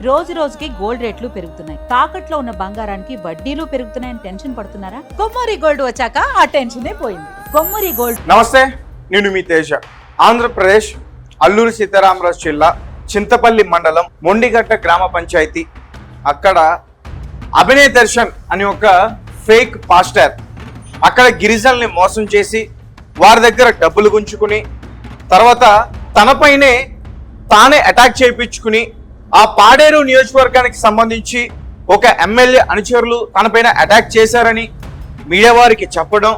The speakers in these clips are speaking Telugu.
రోజు రోజుకి గోల్డ్ రేట్లు పెరుగుతున్నాయి. తాకట్లో ఉన్న బంగారానికి వడ్డీలు పెరుగుతున్నాయని టెన్షన్ పడుతున్నారా? కొమ్మూరి గోల్డ్ వచ్చాక ఆ టెన్షనే పోయింది. కొమ్మూరి గోల్డ్. నమస్తే, నేను మీ తేజ. ఆంధ్రప్రదేశ్ అల్లూరి సీతారామరాజు జిల్లా చింతపల్లి మండలం మొండిగట్ట గ్రామ పంచాయతీ, అక్కడ అభినయ్ దర్శన్ అని ఒక ఫేక్ పాస్టర్ అక్కడ గిరిజనుల్ని మోసం చేసి వారి దగ్గర డబ్బులు గుంచుకుని తర్వాత తనపైనే తానే అటాక్ చేయించుకుని ఆ పాడేరు నియోజకవర్గానికి సంబంధించి ఒక ఎమ్మెల్యే అనుచరులు తనపైన అటాక్ చేశారని మీడియా వారికి చెప్పడం,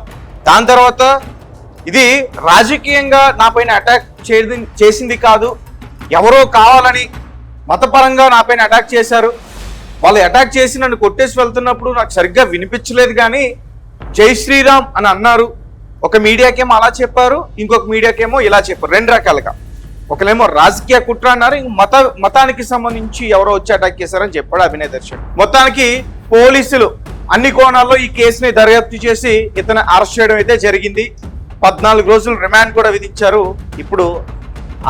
దాని తర్వాత ఇది రాజకీయంగా నాపైన అటాక్ చేసింది కాదు, ఎవరో కావాలని మతపరంగా నాపైన అటాక్ చేశారు, వాళ్ళు అటాక్ చేసి నన్ను కొట్టేసి వెళ్తున్నప్పుడు నాకు సరిగ్గా వినిపించలేదు కానీ జై శ్రీరామ్ అని అన్నారు. ఒక మీడియాకేమో అలా చెప్పారు, ఇంకొక మీడియాకేమో ఇలా చెప్పారు. రెండు రకాలుగా, ఒకలేమో రాజకీయ కుట్ర అన్నారు, మతానికి సంబంధించి ఎవరో వచ్చి అటాక్ చేశారని చెప్పాడు అభినయ్ దర్శన్. మొత్తానికి పోలీసులు అన్ని కోణాల్లో ఈ కేసుని దర్యాప్తు చేసి ఇతను అరెస్ట్ చేయడం అయితే జరిగింది. 14 రోజులు రిమాండ్ కూడా విధించారు. ఇప్పుడు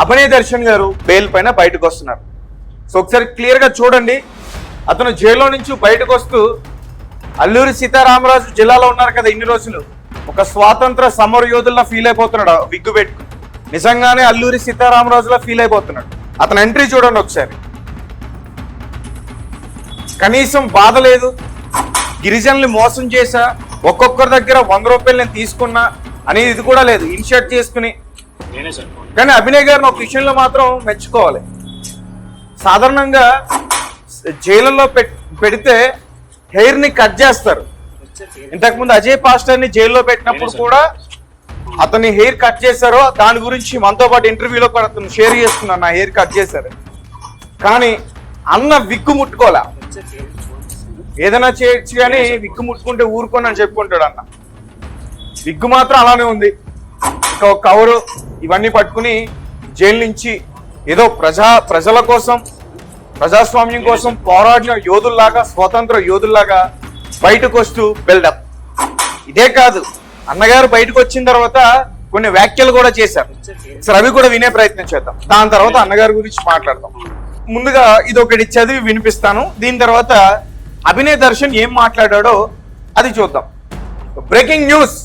అభినయ్ దర్శన్ గారు బెయిల్ పైన బయటకు వస్తున్నారు. సో ఒకసారి క్లియర్ గా చూడండి. అతను జైల్లో నుంచి బయటకు వస్తూ అల్లూరి సీతారామరాజు జిల్లాలో ఉన్నారు కదా ఇన్ని రోజులు, ఒక స్వాతంత్ర సమర యోధుల్లా ఫీల్ అయిపోతున్నాడు విగ్గు పెట్టుకుని. నిజంగానే అల్లూరి సీతారామరాజులా ఫీల్ అయిపోతున్నాడు. అతను ఎంట్రీ చూడండి ఒకసారి. కనీసం బాధ లేదు, గిరిజనుల్ని మోసం చేశా, ఒక్కొక్కరి దగ్గర 100 రూపాయలు నేను తీసుకున్నా అనేది ఇది కూడా లేదు, ఇన్షర్ట్ చేసుకుని. కానీ అభినయ్ గారిని ఒక విషయంలో మాత్రం మెచ్చుకోవాలి. సాధారణంగా జైలులో పెడితే హెయిర్ ని కట్ చేస్తారు. ఇంతకుముందు అజయ్ పాస్టర్ ని జైల్లో పెట్టినప్పుడు కూడా అతని హెయిర్ కట్ చేశారో దాని గురించి మనతో పాటు ఇంటర్వ్యూలో కూడా అతను షేర్ చేస్తున్నాను, నా హెయిర్ కట్ చేశారు. కానీ అన్న విగ్గు ముట్టుకోలే, ఏదైనా చేయొచ్చు కానీ విగ్గు ముట్టుకుంటే ఊరుకోని అని చెప్పుకుంటాడు అన్న. విగ్గు మాత్రం అలానే ఉంది. ఇక ఒక కవరు ఇవన్నీ పట్టుకుని జైలు నుంచి ఏదో ప్రజల కోసం, ప్రజాస్వామ్యం కోసం పోరాడిన యోధుల్లాగా, స్వతంత్ర యోధుల్లాగా బయటకు వస్తూ బిల్డప్. ఇదే కాదు, అన్నగారు బయటకు వచ్చిన తర్వాత కొన్ని వ్యాఖ్యలు కూడా చేశారు. సరే అవి కూడా వినే ప్రయత్నం చేద్దాం, దాని తర్వాత అన్నగారి గురించి మాట్లాడదాం. ముందుగా ఇది ఒకటి చదివి వినిపిస్తాను, దీని తర్వాత అభినయ్ దర్శన్ ఏం మాట్లాడాడో అది చూద్దాం. బ్రేకింగ్ న్యూస్,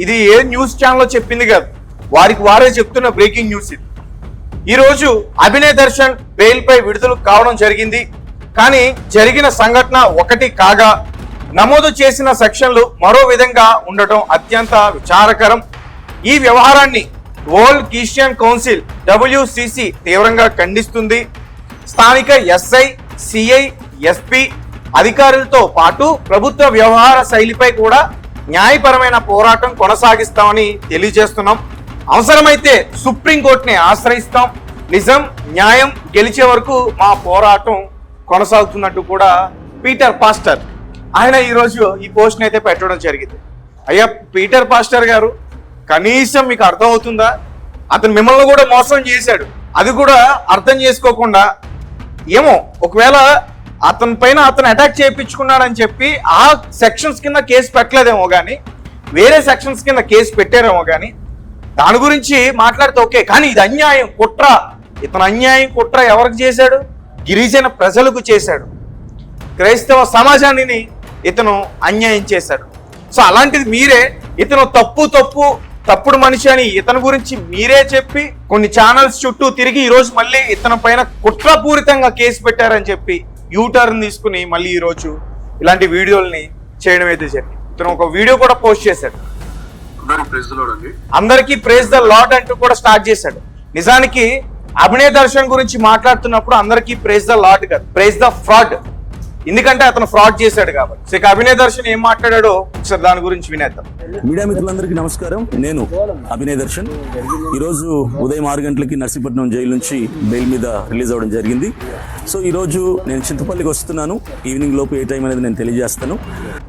ఇది ఏ న్యూస్ ఛానల్లో చెప్పింది కాదు, వారికి వారే చెప్తున్న బ్రేకింగ్ న్యూస్ ఇది. ఈరోజు అభినయ్ దర్శన్ బెయిల్ పై విడుదల కావడం జరిగింది. కానీ జరిగిన సంఘటన ఒకటి కాగా నమోదు చేసిన సెక్షన్లు మరో విధంగా ఉండటం అత్యంత విచారకరం. ఈ వ్యవహారాన్ని వరల్డ్ క్రిస్టియన్ కౌన్సిల్ WCC తీవ్రంగా ఖండిస్తుంది. స్థానిక SI, CI, SP అధికారులతో పాటు ప్రభుత్వ వ్యవహార శైలిపై కూడా న్యాయపరమైన పోరాటం కొనసాగిస్తామని తెలియజేస్తున్నాం. అవసరమైతే సుప్రీంకోర్టుని ఆశ్రయిస్తాం. నిజం, న్యాయం గెలిచే వరకు మా పోరాటం కొనసాగుతున్నట్టు కూడా పీటర్ పాస్టర్ ఆయన ఈరోజు ఈ పోస్ట్ని అయితే పెట్టడం జరిగింది. అయ్యా పీటర్ పాస్టర్ గారు, కనీసం మీకు అర్థం అవుతుందా? అతను మిమ్మల్ని కూడా మోసం చేశాడు, అది కూడా అర్థం చేసుకోకుండా ఏమో ఒకవేళ అతని పైన అతను అటాక్ చేయించుకున్నాడని చెప్పి ఆ సెక్షన్స్ కింద కేసు పెట్టలేదేమో కానీ వేరే సెక్షన్స్ కింద కేసు పెట్టారేమో కానీ దాని గురించి మాట్లాడితే ఓకే. కానీ ఇది అన్యాయం, కుట్ర. ఇతను అన్యాయం, కుట్ర ఎవరికి చేశాడు? గిరిజన ప్రజలకు చేశాడు, క్రైస్తవ సమాజాన్ని ఇతను అన్యాయం చేశాడు. సో అలాంటిది మీరే ఇతను తప్పుడు మనిషి అని ఇతని గురించి మీరే చెప్పి కొన్ని ఛానల్స్ చుట్టూ తిరిగి ఈరోజు మళ్ళీ ఇతని పైన కుట్రపూరితంగా కేసు పెట్టారని చెప్పి యూటర్న్ తీసుకుని మళ్ళీ ఈరోజు ఇలాంటి వీడియోల్ని చేయడం అయితే జరిగింది. ఇతను ఒక వీడియో కూడా పోస్ట్ చేశాడు, అందరికీ ప్రైజ్ ద లార్డ్ అంటూ కూడా స్టార్ట్ చేశాడు. నిజానికి అభినయ్ దర్శన్ గురించి మాట్లాడుతున్నప్పుడు అందరికీ ప్రైజ్ ద లార్డ్ కాదు, ప్రైజ్ ద ఫ్రాడ్. ఎందుకంటే అతను ఫ్రాడ్ చేశాడు కాబట్టి. ఇక అభినయ్ దర్శన్ ఏం మాట్లాడాడో ఒకసారి దాని గురించి వినేద్దాం. మీడియా మిత్రులందరికీ నమస్కారం, నేను అభినయ్ దర్శన్. ఈరోజు ఉదయం 6 గంటలకి నర్సీపట్నం జైలు నుంచి బెయిల్ మీద రిలీజ్ అవ్వడం జరిగింది. సో ఈరోజు నేను చింతపల్లికి వస్తున్నాను, ఈవినింగ్ లోపు ఏ టైం అనేది నేను తెలియజేస్తాను.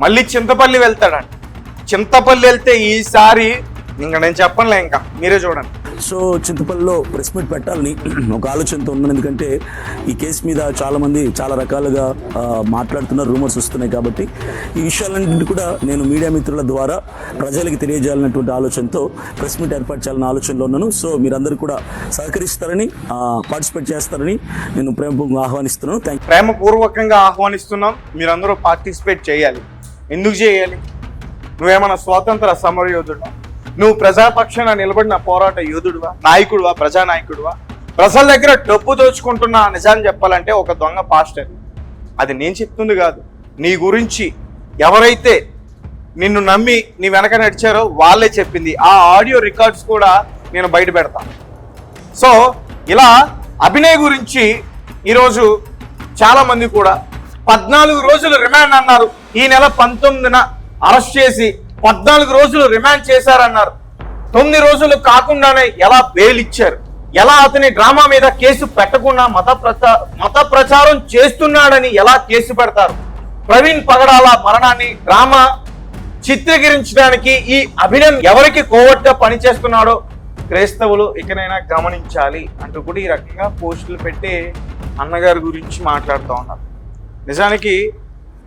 మళ్ళీ చింతపల్లి వెళ్తాడంట. చింతపల్లి వెళ్తే ఈసారి ఇంకా నేను చెప్పనులే, ఇంకా మీరే చూడండి. సో చింతపల్లిలో ప్రెస్ మీట్ పెట్టాలని ఒక ఆలోచనతో ఉన్నాను. ఎందుకంటే ఈ కేసు మీద చాలామంది చాలా రకాలుగా మాట్లాడుతున్నారు, రూమర్స్ వస్తున్నాయి. కాబట్టి ఈ విషయాలన్నింటినీ కూడా నేను మీడియా మిత్రుల ద్వారా ప్రజలకి తెలియజేయాలన్నటువంటి ఆలోచనతో ప్రెస్ మీట్ ఏర్పాటు చేయాలన్న ఆలోచనలో ఉన్నాను. సో మీరందరూ కూడా సహకరిస్తారని, పార్టిసిపేట్ చేస్తారని నేను ప్రేమపూర్వకంగా ఆహ్వానిస్తున్నాను. ప్రేమపూర్వకంగా ఆహ్వానిస్తున్నాం. మీరందరూ పార్టిసిపేట్ చేయాలి. ఎందుకు చేయాలి? నువ్వేమన్నా స్వాతంత్ర సమర యోధుడువా? నువ్వు ప్రజాపక్షాన నిలబడిన పోరాట యోధుడువా, నాయకుడువా, ప్రజానాయకుడువా? ప్రజల దగ్గర డబ్బు దోచుకుంటున్న నిజాన్ని చెప్పాలంటే ఒక దొంగ పాస్టర్. అది నేను చెప్తుంది కాదు, నీ గురించి ఎవరైతే నిన్ను నమ్మి నీ వెనక నడిచారో వాళ్ళే చెప్పింది. ఆ ఆడియో రికార్డ్స్ కూడా నేను బయట పెడతాను. సో ఇలా అభినయ్ గురించి ఈరోజు చాలా మంది కూడా 14 రోజులు రిమాండ్ అన్నారు. ఈ నెల 19న అరెస్ట్ చేసి 14 రోజులు రిమాండ్ చేశారన్నారు. 9 రోజులు కాకుండానే ఎలా బెయిల్ ఇచ్చారు? ఎలా అతని డ్రామా మీద కేసు పెట్టకుండా మత ప్రచారం చేస్తున్నాడని ఎలా కేసు పెడతారు? ప్రవీణ్ పగడాల మరణాన్ని డ్రామా చిత్రీకరించడానికి ఈ అభినయం ఎవరికి కోవట్గా పనిచేస్తున్నాడో క్రైస్తవులు ఇకనైనా గమనించాలి అంటూ కూడా ఈ రకంగా పోస్టులు పెట్టి అన్నగారి గురించి మాట్లాడుతూ ఉన్నారు. నిజానికి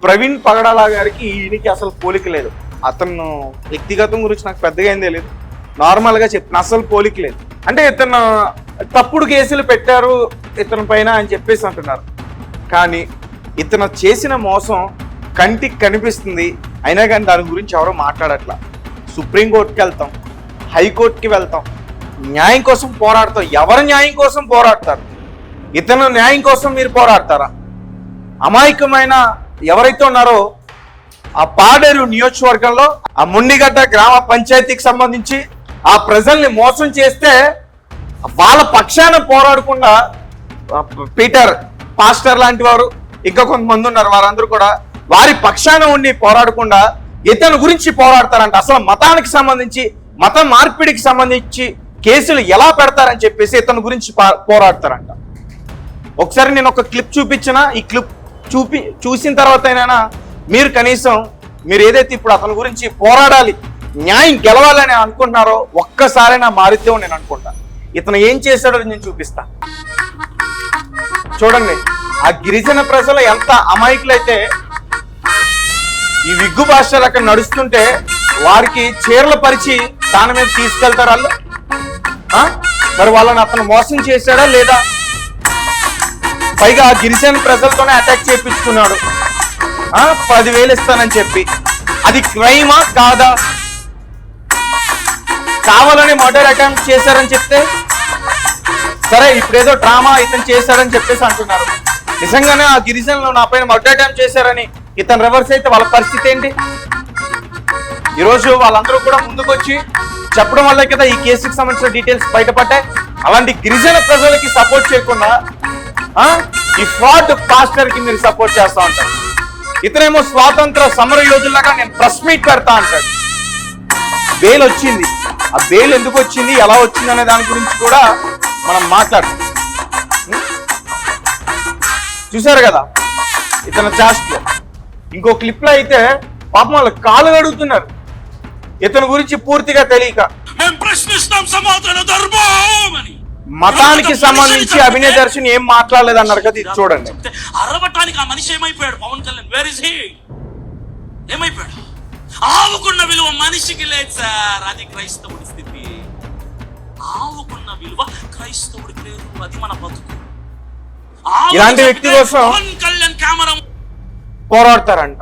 ప్రవీణ్ పగడాల గారికి ఈయనకి అసలు పోలిక లేదు. అతను వ్యక్తిగతం గురించి నాకు పెద్దగా ఏం తెలియదు, నార్మల్గా చెప్తున్నా, అసలు పోలిక లేదు. అంటే ఇతను తప్పుడు కేసులు పెట్టారు ఇతని పైన అని చెప్పేసి అంటున్నారు. కానీ ఇతను చేసిన మోసం కంటికి కనిపిస్తుంది, అయినా కానీ దాని గురించి ఎవరో మాట్లాడట్లా. సుప్రీంకోర్టుకి వెళ్తాం, హైకోర్టుకి వెళ్తాం, న్యాయం కోసం పోరాడతాం. ఎవరు న్యాయం కోసం పోరాడతారు? ఇతను న్యాయం కోసం మీరు పోరాడతారా? అమాయకమైన ఎవరైతే ఉన్నారో ఆ పాడేరు నియోజకవర్గంలో ఆ మున్నిగడ్డ గ్రామ పంచాయతీకి సంబంధించి ఆ ప్రజల్ని మోసం చేస్తే వాళ్ళ పక్షాన పోరాడకుండా పీటర్ పాస్టర్ లాంటి వారు ఇంకా కొంతమంది ఉన్నారు, వారందరూ కూడా వారి పక్షాన ఉండి పోరాడకుండా ఇతని గురించి పోరాడతారంట. అసలు మతానికి సంబంధించి, మత మార్పిడికి సంబంధించి కేసులు ఎలా పెడతారని చెప్పేసి ఇతని గురించి పోరాడతారంట. ఒకసారి నేను ఒక క్లిప్ చూపించిన, ఈ క్లిప్ చూసిన తర్వాత అయినా మీరు కనీసం మీరు ఏదైతే ఇప్పుడు అతని గురించి పోరాడాలి, న్యాయం గెలవాలని అనుకుంటున్నారో ఒక్కసారైనా మారితే నేను అనుకుంటా. ఇతను ఏం చేశాడో నేను చూపిస్తా. చూడండి, ఆ గిరిజన ప్రజలు ఎంత అమాయకులైతే ఈ విగ్గు భాషలు అక్కడ నడుస్తుంటే వారికి చీరలు పరిచి దాని మీద తీసుకెళ్తారు వాళ్ళు. మరి వాళ్ళని అతను మోసం చేశాడా లేదా? పైగా గిరిజన ప్రజలతోనే అటాక్ చేయించుకున్నాడు. 10,000 ఇస్తానని చెప్పి. అది క్రైమా కాదా? కావాలని మర్డర్ అటెంప్ట్ చేశారని చెప్తే సరే, ఇప్పుడేదో డ్రామా ఇతను చేశారని చెప్పేసి అంటున్నారు. నిజంగానే ఆ గిరిజనులు నా పైన మర్డర్ అటెంప్ట్ చేశారని ఇతను రివర్స్ అయితే వాళ్ళ పరిస్థితి ఏంటి? ఈరోజు వాళ్ళందరూ కూడా ముందుకు వచ్చి చెప్పడం వల్ల కదా ఈ కేసుకి సంబంధించిన డీటెయిల్స్ బయటపడ్డాయి. అలాంటి గిరిజన ప్రజలకి సపోర్ట్ చేయకుండా ఈ ఫ్రాడ్ పాస్టర్ కి మీరు సపోర్ట్ చేస్తా ఉంటారు. ఇతనేమో స్వాతంత్ర సమర యోధుల్లాగా నేను ప్రెస్ మీట్ పెడతా అంటాడు. బెయిల్ వచ్చింది, ఆ బెయిల్ ఎందుకు వచ్చింది, ఎలా వచ్చింది అనే దాని గురించి కూడా మనం మాట్లాడతాం. చూసారు కదా ఇతను చాస్ట్ లో. ఇంకో క్లిప్ లో అయితే పాపం వాళ్ళు కాళ్ళు అడుగుతున్నారు ఇతని గురించి పూర్తిగా తెలియక. మతానికి సంబంధించి అభినయ దర్శన్ ఏం మాట్లాడలేదు అన్నారు కదా, ఇది చూడండి. అరవటానికి ఆ మనిషి ఏమైపోయాడు? Pawan Kalyan where is he? ఏమైపోయాడు? ఆవుకున్న విలువ మనిషికి లేదు సార్. అది క్రైస్తవుడి స్థితి. ఆవుకున్న విలువ క్రైస్తవుడికి లేదు. అది మన బతుకు. ఇలాంటి వ్యక్తి కోసం పవన్ కళ్యాణ్ కెమెరా పోరాడతారంట.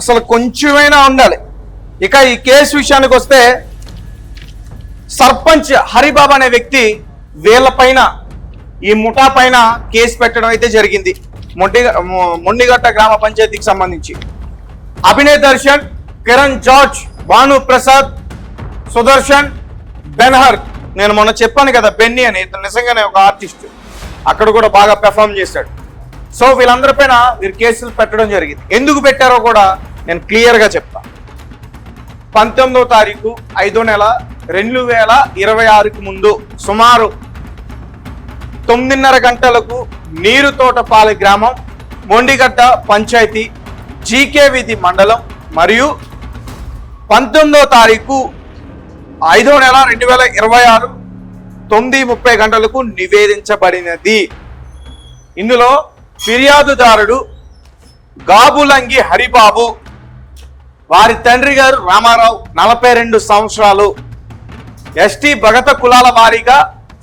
అసలు కొంచెమైనా ఉండాలి. ఇక ఈ కేసు విషయానికి వస్తే సర్పంచ్ హరిబాబు అనే వ్యక్తి వీళ్ళపైన, ఈ ముఠా పైన కేసు పెట్టడం అయితే జరిగింది. మొండిగట్ట గ్రామ పంచాయతీకి సంబంధించి అభినయ్ దర్శన్, కిరణ్ జార్జ్, భాను ప్రసాద్, సుదర్శన్, బెన్హర్. నేను మొన్న చెప్పాను కదా బెన్నీ అని, ఇతను నిజంగానే ఒక ఆర్టిస్ట్, అక్కడ కూడా బాగా పెర్ఫామ్ చేశాడు. సో వీళ్ళందరిపైన వీరు కేసులు పెట్టడం జరిగింది. ఎందుకు పెట్టారో కూడా నేను క్లియర్గా చెప్తాను. 19వ తారీఖు 5వ నెల 2026కి ముందు సుమారు 9:30 గంటలకు నీరుతోటపాలె గ్రామం, మొండిగడ్డ పంచాయతీ, జీకే వీధి మండలం మరియు 19వ తారీఖు 5వ నెల 2026 9:30 గంటలకు నివేదించబడినది. ఇందులో ఫిర్యాదుదారుడు గాబులంగి హరిబాబు, వారి తండ్రి గారు రామారావు 42 సంవత్సరాలు, ఎస్టీ భగత కులాల వారీగా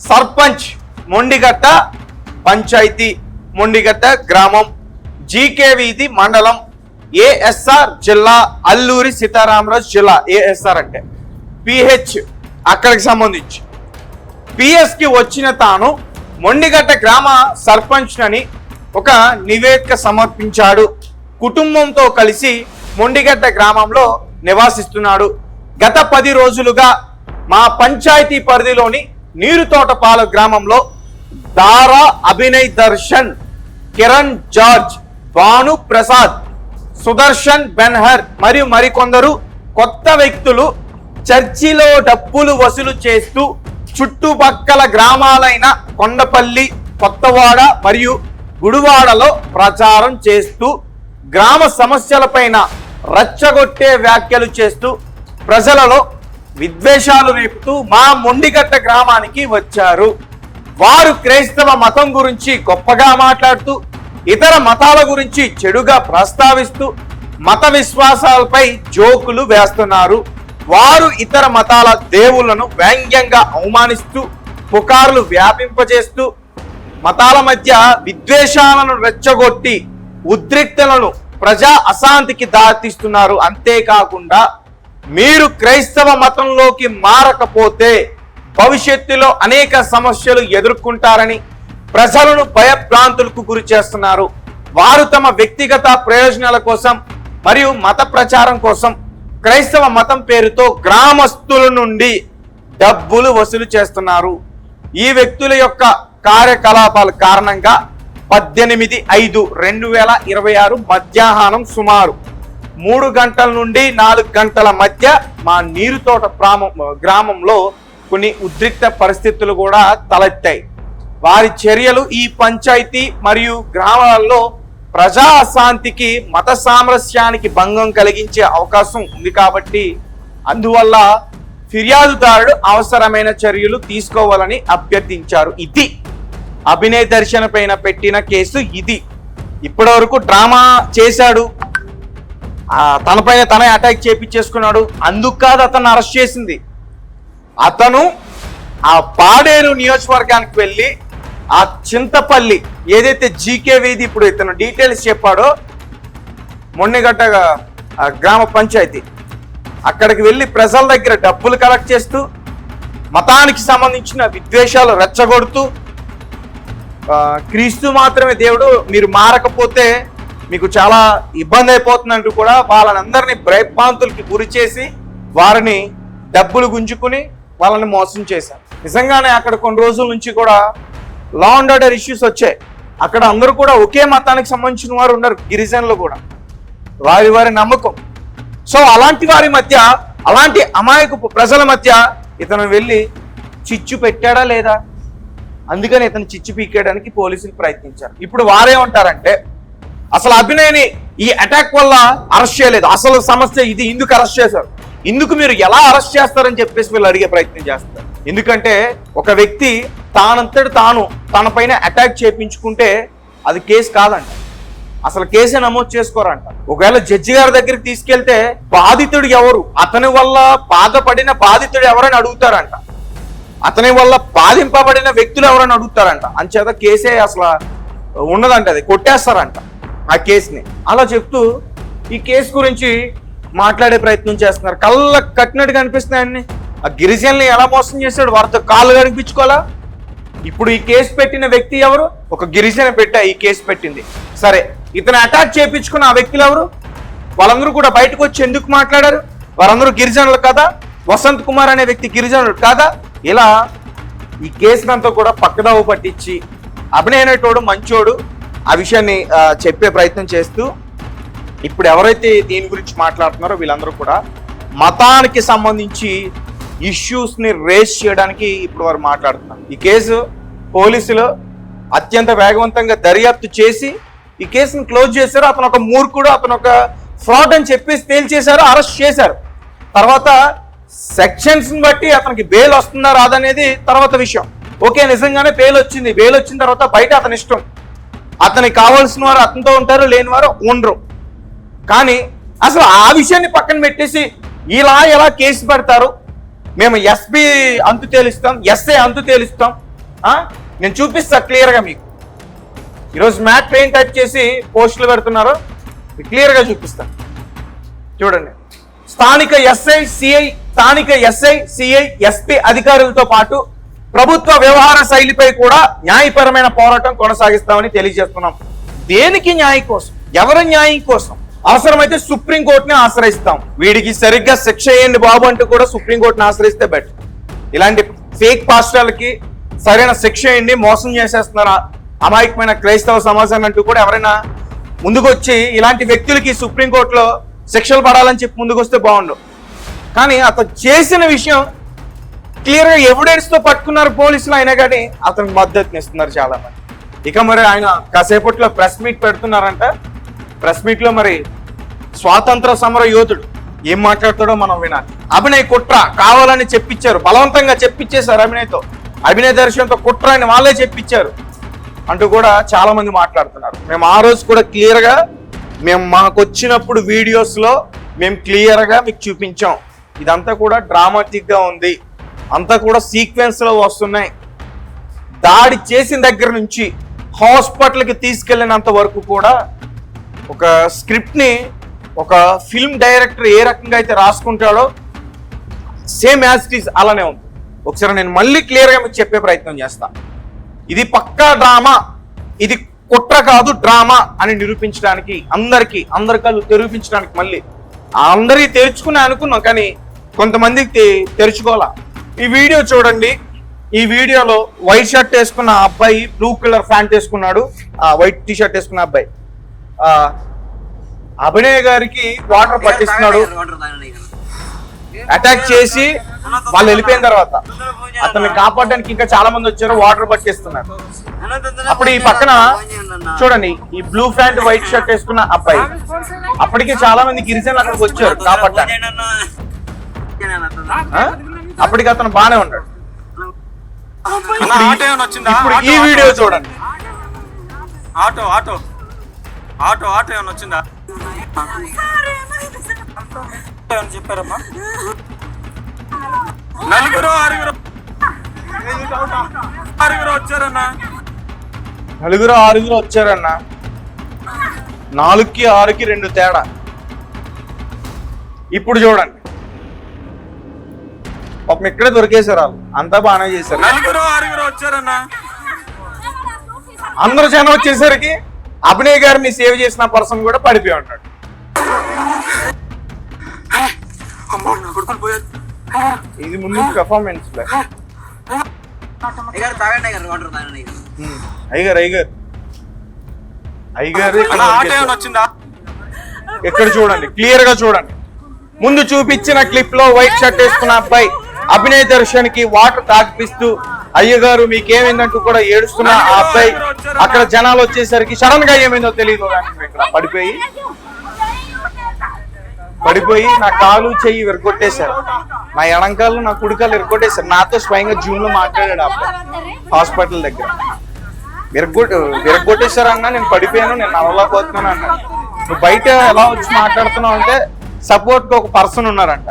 సర్పంచ్ మొండిగట్ట పంచాయతీ, మొండిగట్ట గ్రామం, జీకే వీధి మండలం, ఏఎస్ఆర్ జిల్లా, అల్లూరి సీతారామరాజు జిల్లా. ఏఎస్ఆర్ అంటే పిహెచ్, అక్కడికి సంబంధించి. పిఎస్కి వచ్చిన తాను మొండిగట్ట గ్రామ సర్పంచ్ అని ఒక నివేదిక సమర్పించాడు. కుటుంబంతో కలిసి మొండిగట్ట గ్రామంలో నివాసిస్తున్నాడు. గత 10 రోజులుగా మా పంచాయతీ పరిధిలోని నీరుతోటపాల గ్రామంలో దారా అభినయ్ దర్శన్, కిరణ్ జార్జ్, భాను ప్రసాద్, సుదర్శన్ బెన్హర్ మరియు మరికొందరు కొత్త వ్యక్తులు చర్చిలో డబ్బులు వసూలు చేస్తూ చుట్టుపక్కల గ్రామాలైన కొండపల్లి, కొత్తవాడ మరియు గుడివాడలో ప్రచారం చేస్తూ గ్రామ సమస్యలపైన రచ్చగొట్టే వ్యాఖ్యలు చేస్తూ ప్రజలలో విద్వేషాలు రేపుతూ మా మొండిగట్ట గ్రామానికి వచ్చారు. వారు క్రైస్తవ మతం గురించి గొప్పగా మాట్లాడుతూ ఇతర మతాల గురించి చెడుగా ప్రస్తావిస్తూ మత విశ్వాసాలపై జోకులు వేస్తున్నారు. వారు ఇతర మతాల దేవుళ్లను వ్యంగ్యంగా అవమానిస్తూ పుకార్లు వ్యాపింపజేస్తూ మతాల మధ్య విద్వేషాలను రెచ్చగొట్టి ఉద్రిక్తలను ప్రజా అశాంతికి దారితీస్తున్నారు. అంతేకాకుండా మీరు క్రైస్తవ మతంలోకి మారకపోతే భవిష్యత్తులో అనేక సమస్యలు ఎదుర్కొంటారని ప్రజలను భయభ్రాంతులకు గురి చేస్తున్నారు. వారు తమ వ్యక్తిగత ప్రయోజనాల కోసం మరియు మత ప్రచారం కోసం క్రైస్తవ మతం పేరుతో గ్రామస్తుల నుండి డబ్బులు వసూలు చేస్తున్నారు. ఈ వ్యక్తుల యొక్క కార్యకలాపాల కారణంగా 18/5/2026 మధ్యాహ్నం సుమారు 3 గంటల నుండి 4 గంటల మధ్య మా నీరుతోట గ్రామంలో కొన్ని ఉద్రిక్త పరిస్థితులు కూడా తలెత్తాయి. వారి చర్యలు ఈ పంచాయతీ మరియు గ్రామాలలో ప్రజా అశాంతికి, మత సామరస్యానికి భంగం కలిగించే అవకాశం ఉంది. కాబట్టి అందువల్ల ఫిర్యాదుదారుడు అవసరమైన చర్యలు తీసుకోవాలని అభ్యర్థించారు. ఇది అభినయ్ దర్శన్ పైన పెట్టిన కేసు. ఇది ఇప్పటి వరకు డ్రామా చేశాడు, తనపైన తనే అటాక్ చేపించేసుకున్నాడు. అందుకు కాదు అతను అరెస్ట్ చేసింది. అతను ఆ పాడేరు నియోజకవర్గానికి వెళ్ళి ఆ చింతపల్లి ఏదైతే జీకే వీధి, ఇప్పుడు ఇతను డీటెయిల్స్ చెప్పాడో మొండిగట్ట గ్రామ పంచాయతీ, అక్కడికి వెళ్ళి ప్రజల దగ్గర డబ్బులు కలెక్ట్ చేస్తూ మతానికి సంబంధించిన విద్వేషాలు రెచ్చగొడుతూ క్రీస్తు మాత్రమే దేవుడు, మీరు మారకపోతే మీకు చాలా ఇబ్బంది అయిపోతుందంటూ కూడా వాళ్ళనందరినీ భయభ్రాంతులకి గురి చేసి వారిని డబ్బులు గుంజుకుని వాళ్ళని మోసం చేశారు. నిజంగానే అక్కడ కొన్ని రోజుల నుంచి కూడా లా అండ్ ఆర్డర్ ఇష్యూస్ వచ్చాయి. అక్కడ అందరూ కూడా ఒకే మతానికి సంబంధించిన వారు ఉన్నారు, గిరిజనులు కూడా, వారి వారి నమ్మకం. సో అలాంటి వారి మధ్య, అలాంటి అమాయకపు ప్రజల మధ్య ఇతను వెళ్ళి చిచ్చు పెట్టాడా లేదా, అందుకని ఇతను చిచ్చు పీకేయడానికి పోలీసులు ప్రయత్నించారు. ఇప్పుడు వారేమంటారంటే అసలు అభినయ్ని ఈ అటాక్ వల్ల అరెస్ట్ చేయలేదు, అసలు సమస్య ఇది, ఎందుకు అరెస్ట్ చేశారు, ఇందుకు మీరు ఎలా అరెస్ట్ చేస్తారని చెప్పేసి వీళ్ళు అడిగే ప్రయత్నం చేస్తారు. ఎందుకంటే ఒక వ్యక్తి తానంతటి తాను తన పైన అటాక్ చేయించుకుంటే అది కేసు కాదంట, అసలు కేసే నమోదు చేసుకోరంట. ఒకవేళ జడ్జి గారి దగ్గరికి తీసుకెళ్తే బాధితుడు ఎవరు, అతని వల్ల బాధపడిన బాధితుడు ఎవరని అడుగుతారంట, అతని వల్ల బాధింపబడిన వ్యక్తులు ఎవరని అడుగుతారంట. అంచేత కేసే అసలు ఉండదంట, అది కొట్టేస్తారంట ఆ కేసుని. అలా చెప్తూ ఈ కేసు గురించి మాట్లాడే ప్రయత్నం చేస్తున్నారు. కళ్ళకు కట్టినట్టుగా అనిపిస్తున్నాయన్ని. ఆ గిరిజనుల్ని ఎలా మోసం చేశాడు, వారితో కాళ్ళు కనిపించుకోవాలా. ఇప్పుడు ఈ కేసు పెట్టిన వ్యక్తి ఎవరు, ఒక గిరిజన పెట్టా ఈ కేసు పెట్టింది. సరే, ఇతను అటాక్ చేయించుకున్న ఆ వ్యక్తులు ఎవరు, వాళ్ళందరూ కూడా బయటకు వచ్చి ఎందుకు మాట్లాడారు, వారందరూ గిరిజనులు కదా, వసంత్ కుమార్ అనే వ్యక్తి గిరిజనుడు కాదా. ఇలా ఈ కేసునంతా కూడా పక్కదావు పట్టించి అభినయ్ అనేటోడు మంచోడు ఆ విషయాన్ని చెప్పే ప్రయత్నం చేస్తూ ఇప్పుడు ఎవరైతే దీని గురించి మాట్లాడుతున్నారో వీళ్ళందరూ కూడా మతానికి సంబంధించి ఇష్యూస్ని రేస్ చేయడానికి ఇప్పుడు వారు మాట్లాడుతున్నారు. ఈ కేసు పోలీసులు అత్యంత వేగవంతంగా దర్యాప్తు చేసి ఈ కేసును క్లోజ్ చేశారు. అతను ఒక మూర్ఖుడు, అతను ఒక ఫ్రాడ్ అని చెప్పేసి తేల్చేశారు, అరెస్ట్ చేశారు. తర్వాత సెక్షన్స్ బట్టి అతనికి బెయిల్ వస్తుందా రాదనేది తర్వాత విషయం. ఓకే, నిజంగానే బెయిల్ వచ్చింది, బెయిల్ వచ్చిన తర్వాత బయట అతని ఇష్టం, అతనికి కావాల్సిన వారు అతనితో ఉంటారు, లేని వారు ఉండరు. కానీ అసలు ఆ విషయాన్ని పక్కన పెట్టేసి ఇలా ఎలా కేసు పెడతారు, మేము ఎస్పీ అంతు తేలుస్తాం, ఎస్ఐ అంతు తేలుస్తాం, నేను చూపిస్తా క్లియర్గా మీకు. ఈరోజు మ్యాట్ ట్రైన్ టైప్ చేసి పోస్టులు పెడుతున్నారు, క్లియర్గా చూపిస్తాను చూడండి. స్థానిక ఎస్ఐ సిఐ ఎస్పీ అధికారులతో పాటు ప్రభుత్వ వ్యవహార శైలిపై కూడా న్యాయపరమైన పోరాటం కొనసాగిస్తామని తెలియజేస్తున్నాం. దేనికి న్యాయం కోసం, ఎవరి న్యాయం కోసం? అవసరమైతే సుప్రీంకోర్టుని ఆశ్రయిస్తాం. వీడికి సరిగ్గా శిక్ష వేయండి బాబు అంటూ కూడా సుప్రీంకోర్టుని ఆశ్రయిస్తే బెటర్. ఇలాంటి ఫేక్ పాస్టర్లకి సరైన శిక్ష వేయండి, మోసం చేసేస్తున్నారు అమాయకమైన క్రైస్తవ సమాజాన్ని అంటూ కూడా ఎవరైనా ముందుకొచ్చి ఇలాంటి వ్యక్తులకి సుప్రీంకోర్టులో శిక్షలు పడాలని చెప్పి ముందుకొస్తే బాగుండు. కానీ అతను చేసిన విషయం క్లియర్గా ఎవిడెన్స్తో పట్టుకున్నారు పోలీసులు, అయినా కానీ అతనికి మద్దతునిస్తున్నారు చాలా మంది. ఇక మరి ఆయన కాసేపట్లో ప్రెస్ మీట్ పెడుతున్నారంట. ప్రెస్ మీట్లో మరి స్వాతంత్ర సమర యోధుడు ఏం మాట్లాడతాడో మనం వినాలి. అభినయ్ కుట్ర కావాలని చెప్పించారు, బలవంతంగా చెప్పించేశారు అభినయ్తో, అభినయ్ దర్శనంతో కుట్ర అని వాళ్ళే చెప్పించారు అంటూ కూడా చాలా మంది మాట్లాడుతున్నారు. మేము ఆ రోజు కూడా క్లియర్గా మాకు వచ్చినప్పుడు వీడియోస్లో మేము క్లియర్గా మీకు చూపించాం. ఇదంతా కూడా డ్రామాటిక్గా ఉంది, అంతా కూడా సీక్వెన్స్లో వస్తున్నాయి. దాడి చేసిన దగ్గర నుంచి హాస్పిటల్కి తీసుకెళ్ళినంత వరకు కూడా ఒక స్క్రిప్ట్ని ఒక ఫిల్మ్ డైరెక్టర్ ఏ రకంగా అయితే రాసుకుంటాడో సేమ్ యాజ్ ఇట్ ఈస్ అలానే ఉంది. ఒకసారి నేను మళ్ళీ క్లియర్గా మీకు చెప్పే ప్రయత్నం చేస్తాను. ఇది పక్కా డ్రామా, ఇది కుట్ర కాదు డ్రామా అని నిరూపించడానికి అందరికీ తెరూపించడానికి మళ్ళీ అందరికీ తెరుచుకుని అనుకున్నాం, కానీ కొంతమందికి తెరుచుకోవాలా. ఈ వీడియో చూడండి. ఈ వీడియోలో వైట్ షర్ట్ వేసుకున్న అబ్బాయి బ్లూ కలర్ ప్యాంట్ వేసుకున్నాడు, వైట్ టీ షర్ట్ వేసుకున్న అబ్బాయి అభినయ్ గారికి వాటర్ పట్టిస్తున్నాడు. అటాక్ చేసి వాళ్ళు వెళ్ళిపోయిన తర్వాత అతన్ని కాపాడడానికి ఇంకా చాలా మంది వచ్చారు, వాటర్ పట్టిస్తున్నారు. అప్పుడు ఈ పక్కన చూడండి, ఈ బ్లూ ప్యాంట్ వైట్ షర్ట్ వేసుకున్న అబ్బాయి, అప్పటికి చాలా మంది గిరిజనులు అక్కడికి వచ్చారు కాపాడడానికి. అప్పటికి అతను బానే ఉన్నాడు. ఇప్పుడు ఈ వీడియో చూడండి. ఆటో ఆటో ఆటో ఆటో ఏమన్నా వచ్చిందా చెప్పారమ్మా? నలుగురు ఆరుగురు వచ్చారన్నా, 4-6 వచ్చారన్నా. 4కి 6కి 2 తేడా. ఇప్పుడు చూడండి, పాపం ఇక్కడే దొరికేశారు వాళ్ళు, అంతా బాగానే చేశారు. 4-6 వచ్చారన్నా. అందరూ జనం వచ్చేసరికి అభినయ్ గారిని సేవ్ చేసిన పర్సన్ కూడా పడిపోయి ఉంటాడు. ఇది ముందు పెర్ఫార్మెన్స్ అయ్యగారు ఇక్కడ చూడండి, క్లియర్ గా చూడండి. ముందు చూపించిన క్లిప్ లో వైట్ షర్ట్ వేసుకున్న అబ్బాయి అభినయ్ దర్శన్కి వాటర్ తాగిపిస్తూ అయ్యగారు మీకేమైందంటూ కూడా ఏడుస్తున్న ఆ అబ్బాయి అక్కడ జనాలు వచ్చేసరికి సడన్ గా ఏమైందో తెలియదు ఇక్కడ పడిపోయి నా కాలు చెయ్యి విరగొట్టేశారు, నా ఎడంకాలు నా కుడికాలు విరగొట్టేశారు. నాతో స్వయంగా జూమ్ లో మాట్లాడాడు అబ్బాయి హాస్పిటల్ దగ్గర. విరగొట్టేశారు అన్నా, నేను పడిపోయాను, నేను నవ్వలేకపోతున్నాను అన్నా. నువ్వు బయట ఎలా వచ్చి మాట్లాడుతున్నావు అంటే సపోర్ట్ ఒక పర్సన్ ఉన్నారంట.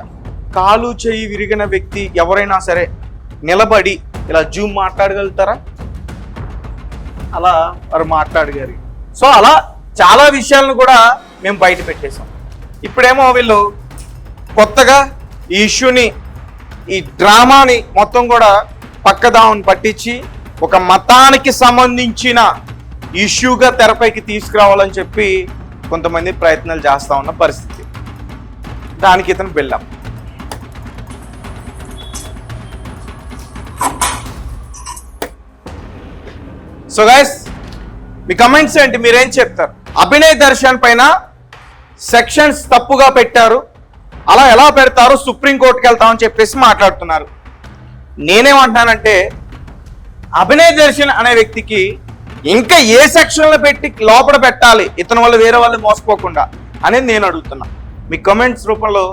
కాలు చెయ్యి విరిగిన వ్యక్తి ఎవరైనా సరే నిలబడి ఇలా జూమ్ మాట్లాడగలుగుతారా? అలా వారు మాట్లాడగారు. సో అలా చాలా విషయాలను కూడా మేము బయట పెట్టేశాం. ఇప్పుడేమో వీళ్ళు కొత్తగా ఈ ఇష్యూని, ఈ డ్రామాని మొత్తం కూడా పక్కదావుని పట్టించి ఒక మతానికి సంబంధించిన ఇష్యూగా తెరపైకి తీసుకురావాలని చెప్పి కొంతమంది ప్రయత్నాలు చేస్తా ఉన్న పరిస్థితి. దానికి ఇతను వెళ్ళాం. సో గైస్, మీ కమెంట్స్ ఏంటి, మీరేం చెప్తారు? అభినయ్ దర్శన్ పైన సెక్షన్స్ తప్పుగా పెట్టారు, అలా ఎలా పెడతారు, సుప్రీంకోర్టుకి వెళ్తామని చెప్పేసి మాట్లాడుతున్నారు. నేనేమంటున్నానంటే అభినయ్ దర్శన్ అనే వ్యక్తికి ఇంకా ఏ సెక్షన్లో పెట్టి లోపల పెట్టాలి, ఇతని వల్ల వేరే వాళ్ళు మోసపోకుండా అనేది నేను అడుగుతున్నా. మీ కమెంట్స్ రూపంలో